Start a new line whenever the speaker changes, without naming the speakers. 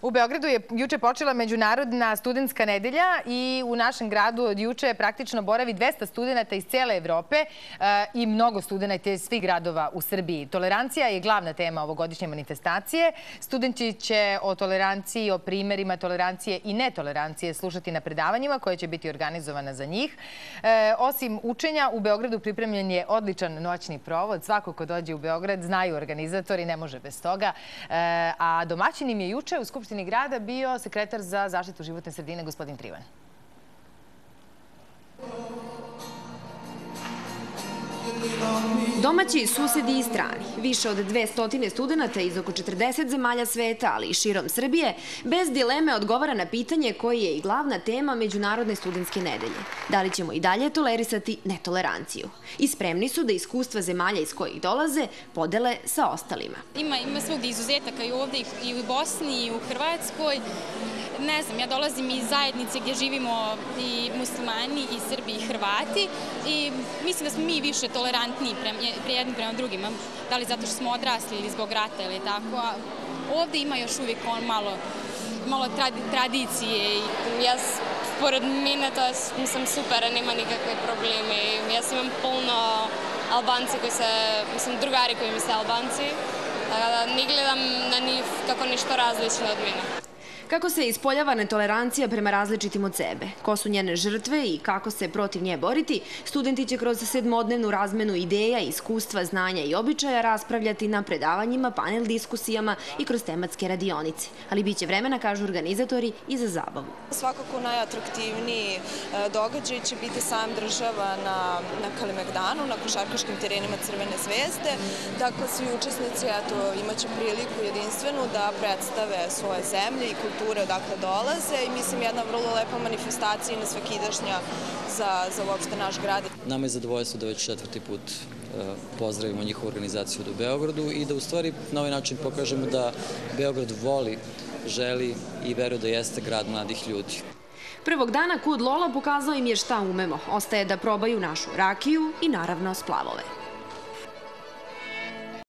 U Beogradu je juče počela Međunarodna studentska nedelja i u našem gradu od juče praktično boravi 200 studenta iz cele Evrope i mnogo studenta iz svih gradova u Srbiji. Tolerancija je glavna tema ovogodišnje manifestacije. Studenti će o toleranciji, o primerima tolerancije i netolerancije slušati na predavanjima koje će biti organizovana za njih. Osim učenja, u Beogradu pripremljen je odličan noćni provod. Svako ko dođe u Beograd znaju organizatori, ne može bez toga. A domaćin im je juče u Skupštini grada bio sekretar za zaštitu životne sredine, gospodin Trivan.
Domaći, susedi i strani. Više od 200 studenta iz oko 40 zemalja sveta, ali i širom Srbije, bez dileme odgovara na pitanje koje je i glavna tema Međunarodne studentske nedelje. Da li ćemo i dalje tolerisati netoleranciju? I spremni su da iskustva zemalja iz kojih dolaze podele sa ostalima.
Ima svog izuzetaka i ovde, i u Bosni, i u Hrvatskoj. Ne znam, ja dolazim iz zajednice gdje živimo i muslimani, i Srbi, i Hrvati i mislim da smo mi više tolerantniji jedni prema drugima. Da li zato što smo odrasli ili zbog rata ili tako, a ovde ima još uvijek malo tradicije.
Ja pored Mineta sam super, nema nikakve probleme. Ja sam imam puno Albanci koji drugari koji mi se Albanci, ne gledam na njih kako ništa različno od mene.
Kako se ispoljava netolerancija prema različitim od sebe, ko su njene žrtve i kako se protiv nje boriti, studenti će kroz 7-dnevnu razmenu ideja, iskustva, znanja i običaja raspravljati na predavanjima, panel diskusijama i kroz tematske radionice. Ali biće vremena, kažu organizatori, i za zabavu.
Svakako najatraktivniji događaj će biti sam država na Kalemegdanu, na košarkaškim terenima Crvene zvezde. Dakle, svi učesnici imaće priliku jedinstvenu da predstave svoje zemlje i kulture odakle dolaze i mislim jedna vrlo lepa manifestacija i nesvakidašnja za uopšte naš grad.
Nama je zadovoljstvo da već 4. put pozdravimo njihovu organizaciju u Beogradu i da u stvari na ovaj način pokažemo da Beograd voli, želi i veruje da jeste grad mladih ljudi.
Prvog dana Kud Lola pokazao im je šta umemo. Ostaje da probaju našu rakiju i naravno splavove.